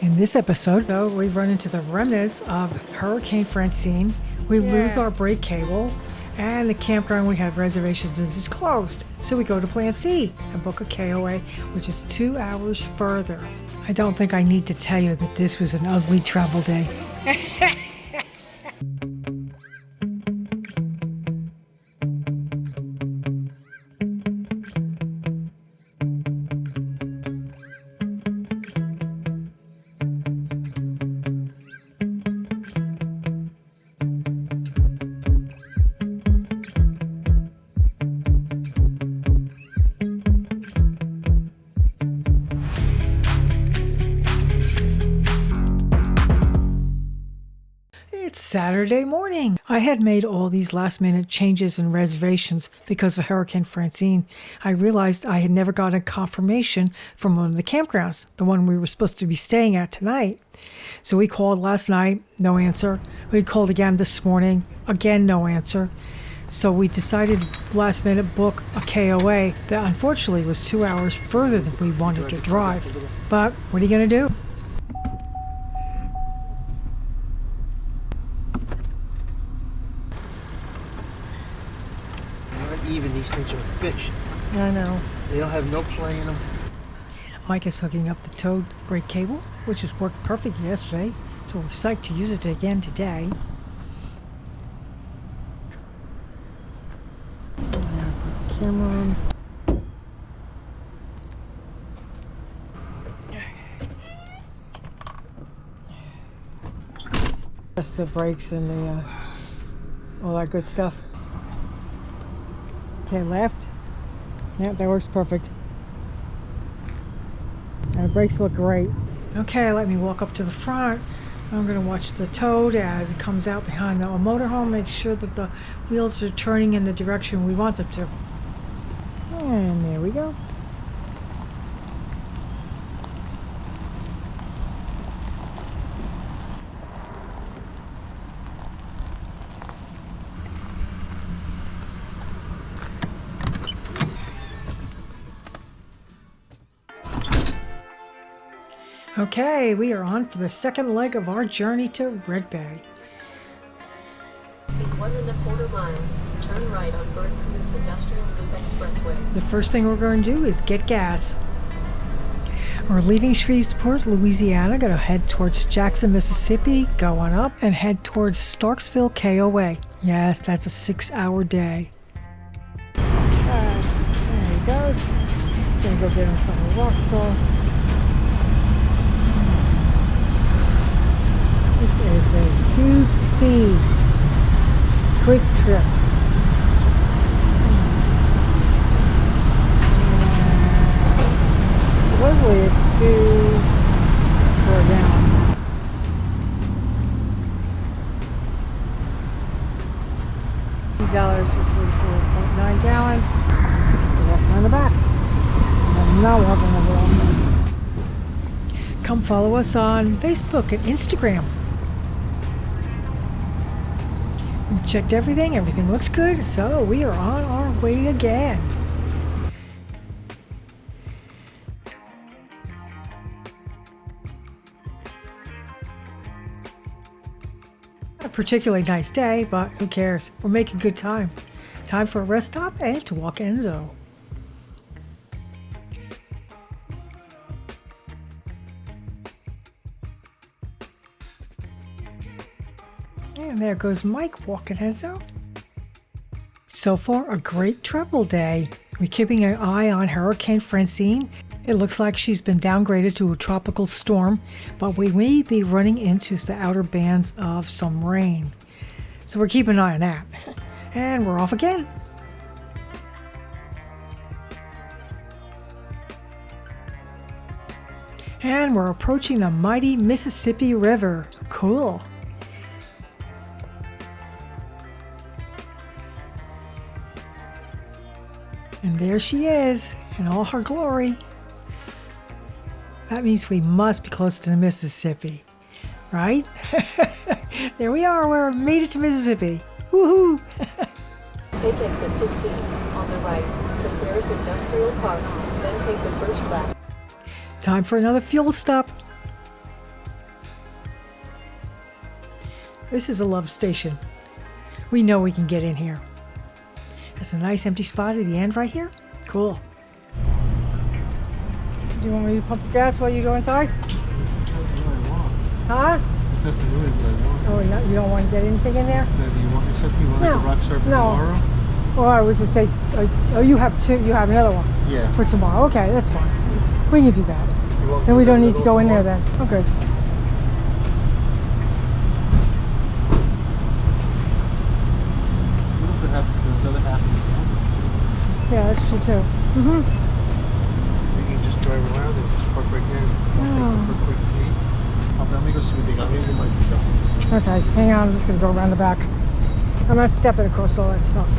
In this episode, though, we run into the remnants of Hurricane Francine. We lose our brake cable, and the campground we had reservations in is closed. So we go to Plan C and book a KOA, which is 2 hours further. I don't think I need to tell you that this was an ugly travel day. It's Saturday morning. I had made all these last-minute changes and reservations because of Hurricane Francine. I realized I had never gotten confirmation from one of the campgrounds, the one we were supposed to be staying at tonight. So we called last night, no answer. We called again this morning, again no answer. So we decided last minute book a KOA that unfortunately was 2 hours further than we wanted to drive. But what are you going to do? Even these things are a bitch. I know. They don't have no play in them. Mike is hooking up the towed brake cable, which has worked perfect yesterday, so we're psyched to use it again today. Camera on. That's the brakes and the all that good stuff. Okay, left. Yeah, that works perfect. And the brakes look great. Okay, let me walk up to the front. I'm going to watch the toad as it comes out behind the motorhome. Make sure that the wheels are turning in the direction we want them to. And there we go. Okay, we are on for the second leg of our journey to Red Bay. In 1.25 miles, turn right on Predicaments Industrial Loop Expressway. The first thing we're going to do is get gas. We're leaving Shreveport, Louisiana, going to head towards Jackson, Mississippi, go on up, and head towards Starkville KOA. Yes, that's a 6-hour day. Okay, there he goes. Gonna go get him some at Rockstar. This is a QT quick trip. Supposedly it's $2.64 a gallon. $2 for 44.9 gallons. Walking on the back. I'm not walking on the back. Come follow us on Facebook and Instagram. We checked everything looks good, so we are on our way again. Not a particularly nice day, but who cares? We're making good time. Time for a rest stop and to walk Enzo. And there goes Mike walking Enzo. So far, a great travel day. We're keeping an eye on Hurricane Francine. It looks like she's been downgraded to a tropical storm, but we may be running into the outer bands of some rain. So we're keeping an eye on that. And we're off again. And we're approaching the mighty Mississippi River. Cool. And there she is, in all her glory. That means we must be close to the Mississippi, right? There we are, we made it to Mississippi. Woohoo! Take exit 15 on the right to Sarah's Industrial Park, then take the first left. Time for another fuel stop. This is a love station. We know we can get in here. There's a nice empty spot at the end right here. Cool. Do you want me to pump the gas while you go inside? Huh? Oh, you don't want to get anything in there? You want to go rock surfing tomorrow? Well, I was going to say, oh, you have two. You have another one. Yeah. For tomorrow. Okay, that's fine. We can do that. Then we don't need to go in there then. Okay. We also have those other half of the salvage. Yeah, that's true too. You can just drive around and just park right there. I'll take them for a quick peek. Let me go see what they got. Maybe there might be something. Okay, hang on. I'm just going to go around the back. I'm not stepping across all that stuff.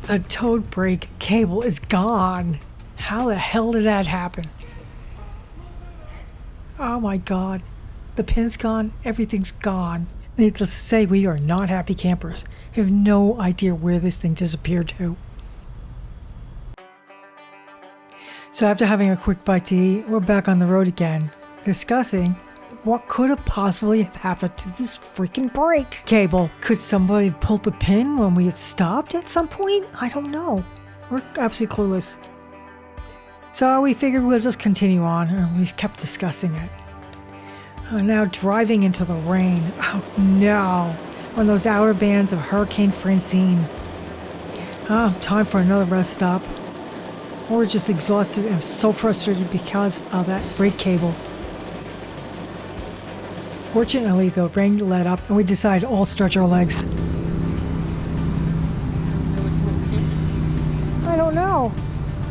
The towed brake cable is gone. How the hell did that happen? Oh my god. The pin's gone. Everything's gone. Needless to say, we are not happy campers. We have no idea where this thing disappeared to. So after having a quick bite to eat, we're back on the road again, discussing what could have possibly have happened to this freaking brake cable. Could somebody have pulled the pin when we had stopped at some point? I don't know. We're absolutely clueless. So we figured we'll just continue on, and we kept discussing it. Now driving into the rain. Oh no. One of those outer bands of Hurricane Francine. Time for another rest stop. We're just exhausted and so frustrated because of that brake cable. Fortunately, the rain let up and we decided to all stretch our legs. I don't know.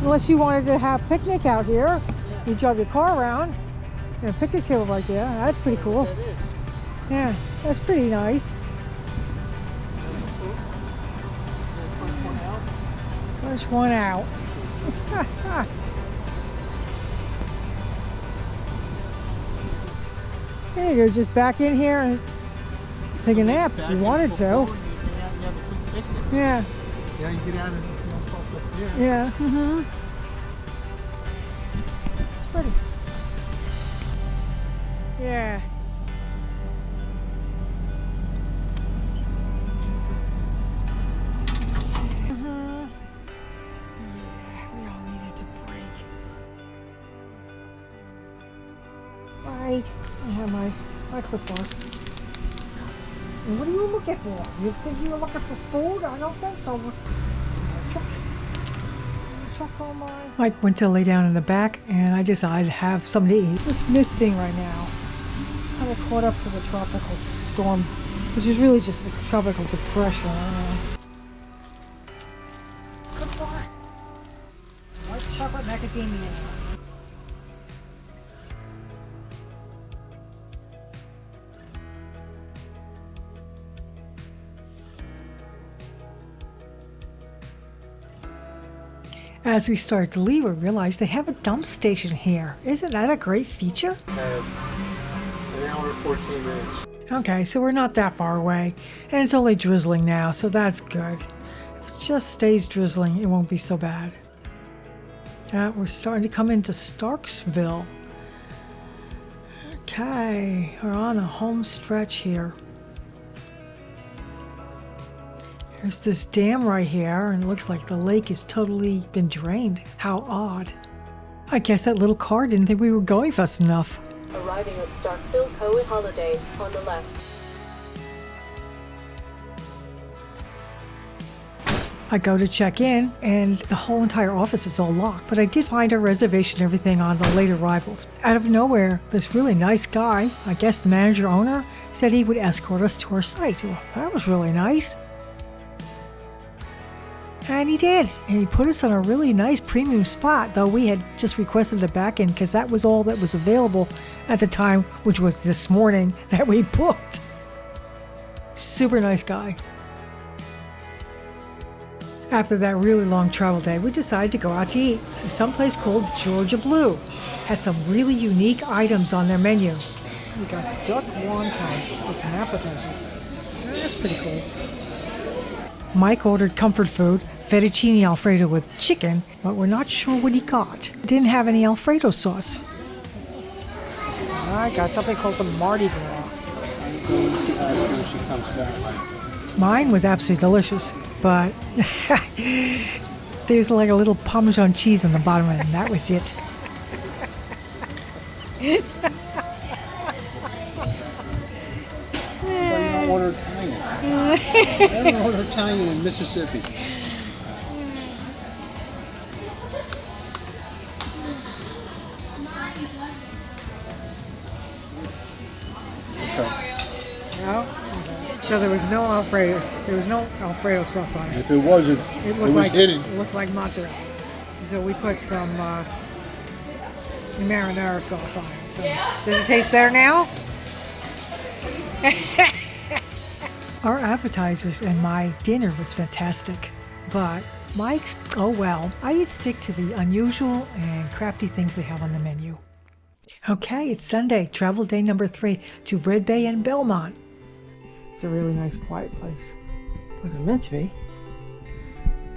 Unless you wanted to have a picnic out here. You drive your car around and a picnic table right there. That's pretty cool. Yeah, that's pretty nice. Push one out. There you go, just back in here and take a nap if you wanted to. Yeah. Yeah, you get out and park up there. Yeah. It's pretty. Yeah. I have my clipboard. And what are you looking for? You think you were looking for food? I don't think so. Check on my... Mike went to lay down in the back, and I decided to have something to eat. It's misting right now. Kind of caught up to the tropical storm, which is really just a tropical depression right now. Good boy. White chocolate macadamia. As we started to leave, we realized they have a dump station here. Isn't that a great feature? An hour and 14 minutes. Okay, so we're not that far away. And it's only drizzling now, so that's good. If it just stays drizzling, it won't be so bad. We're starting to come into Starkville. Okay, we're on a home stretch here. There's this dam right here, and it looks like the lake has totally been drained. How odd. I guess that little car didn't think we were going fast enough. Arriving at Starkville KOA Holiday on the left. I go to check in, and the whole entire office is all locked, but I did find a reservation and everything on the late arrivals. Out of nowhere, this really nice guy, I guess the manager owner, said he would escort us to our site. Well, that was really nice. And he did. And he put us on a really nice premium spot, though we had just requested a back end because that was all that was available at the time, which was this morning that we booked. Super nice guy. After that really long travel day, we decided to go out to eat to someplace called Georgia Blue. Had some really unique items on their menu. We got duck wontons as an appetizer. That's pretty cool. Mike ordered comfort food, fettuccine alfredo with chicken, but we're not sure what he got. It didn't have any alfredo sauce. I got something called the Mardi Gras. I'm going to ask her when she comes back. Mine was absolutely delicious, but there's like a little Parmesan cheese on the bottom of it, and that was it. But you don't order Italian. I don't order Italian in Mississippi. No? So there was no Alfredo. There was no Alfredo sauce on it. If it wasn't, It it looked was like hidden. It looks like mozzarella. So we put some marinara sauce on it. So does it taste better now? Our appetizers and my dinner was fantastic, but Mike's, oh well, I'd stick to the unusual and crafty things they have on the menu. Okay, it's Sunday, travel day number 3 to Red Bay and Belmont. It's a really nice, quiet place. It wasn't meant to be.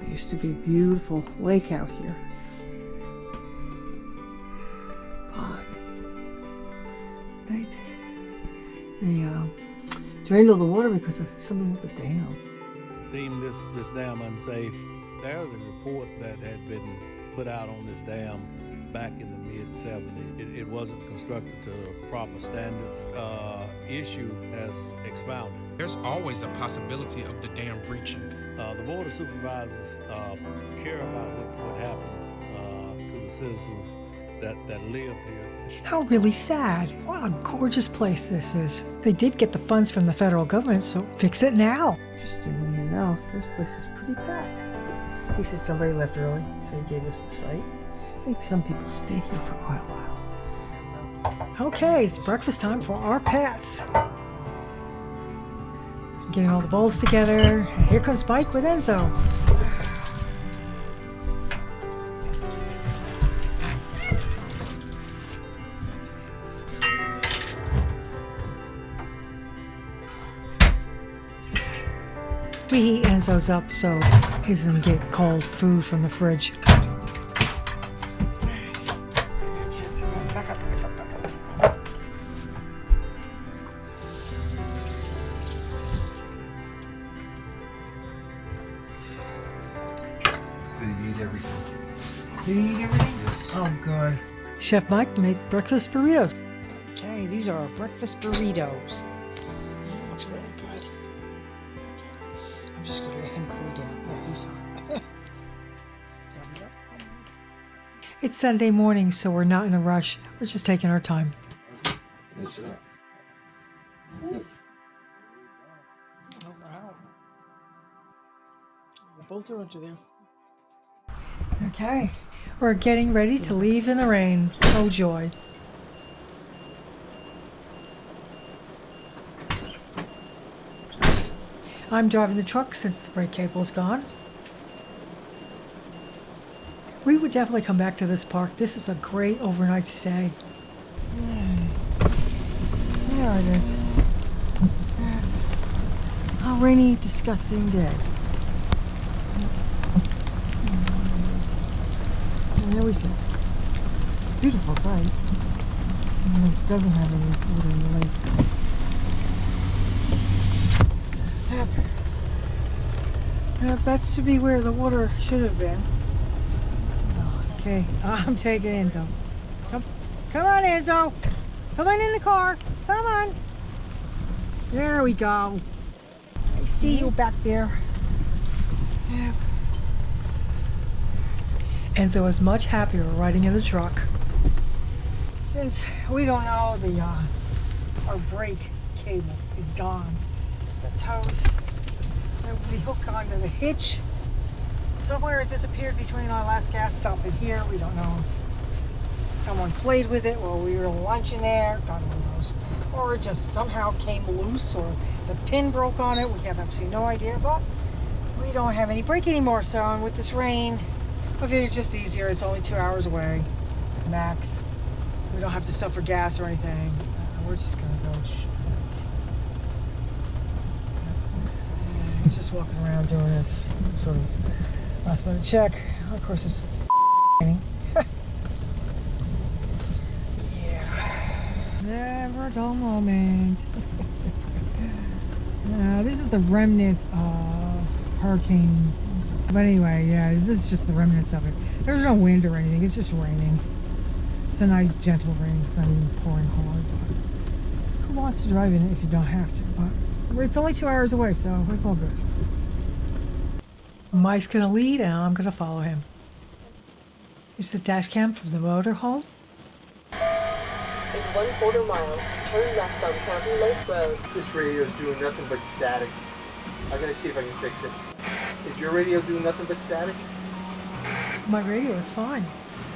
There used to be a beautiful lake out here. But they drained all the water because of something with the dam. Deemed this dam unsafe. There's a report that had been put out on this dam back in the mid-70s. It wasn't constructed to proper standards. Issue as expounded. There's always a possibility of the dam breaching. The Board of Supervisors care about what happens to the citizens that live here. How really sad. What a gorgeous place this is. They did get the funds from the federal government, so fix it now. Interestingly enough, this place is pretty packed. He said somebody left early, so he gave us the site. I think some people stay here for quite a while. Okay, it's breakfast time for our pets. Getting all the bowls together. And here comes Mike with Enzo. We heat Enzo's up so he doesn't get cold food from the fridge. Did he eat everything? Oh, good. Chef Mike made breakfast burritos. Okay, these are our breakfast burritos. That looks really good. I'm just going to let him cool down. Oh, he's hot. It's Sunday morning, so we're not in a rush. We're just taking our time. Mix it up. Oh, wow. Both are under there. Okay, we're getting ready to leave in the rain. Oh joy. I'm driving the truck since the brake cable's gone. We would definitely come back to this park. This is a great overnight stay. There it is. Yes. A rainy, disgusting day. There we sit. It's a beautiful sight. And it doesn't have any water in the lake. If that's to be where the water should have been. It's not. Okay, I'm taking Enzo. Come on, Enzo. Come on in the car. Come on. There we go. I see you back there. Yep. Enzo is much happier riding in the truck. Since we don't know our brake cable is gone, the toes that we hook onto the hitch. Somewhere it disappeared between our last gas stop and here. We don't know. Someone played with it while we were lunching there. God only knows. Or it just somehow came loose, or the pin broke on it. We have absolutely no idea. But we don't have any brake anymore. So and with this rain, I figured it's just easier. It's only 2 hours away, max. We don't have to stop for gas or anything. We're just gonna go straight. He's just walking around doing this sort of last minute check. Of course, it's raining. Yeah. Never a dull moment. This is the remnants of hurricanes. But anyway, yeah, this is just the remnants of it. There's no wind or anything. It's just raining. It's a nice gentle rain. It's not even pouring hard. But who wants to drive in it if you don't have to? But it's only 2 hours away, so it's all good. Mike's going to lead and I'm going to follow him. It's the dash cam from the motorhome. In 1/4 mile, turn left on County Lake Road. This radio is doing nothing but static. I'm gonna see if I can fix it. Is your radio doing nothing but static? My radio is fine.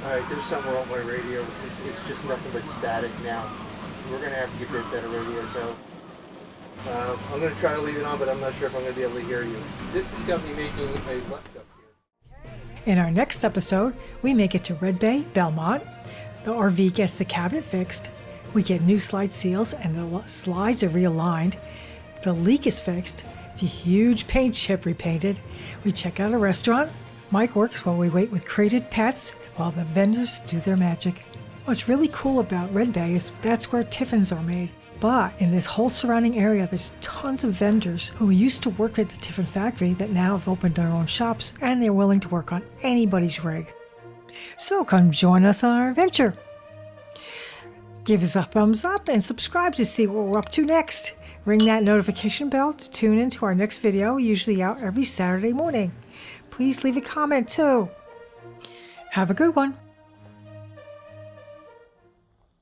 Alright, there's something wrong with my radio. It's just nothing but static now. We're gonna have to get that better radio, so I'm gonna try to leave it on, but I'm not sure if I'm gonna be able to hear you. This has got me making a left up here. In our next episode, we make it to Red Bay, Belmont. The RV gets the cabinet fixed. We get new slide seals and the slides are realigned. The leak is fixed. The huge paint chip repainted. We check out a restaurant. Mike works while we wait with crated pets while the vendors do their magic. What's really cool about Red Bay is that's where tiffins are made. But in this whole surrounding area, there's tons of vendors who used to work at the tiffin factory that now have opened their own shops, and they're willing to work on anybody's rig. So come join us on our adventure. Give us a thumbs up and subscribe to see what we're up to next. Ring that notification bell to tune into our next video, usually out every Saturday morning. Please leave a comment too. Have a good one.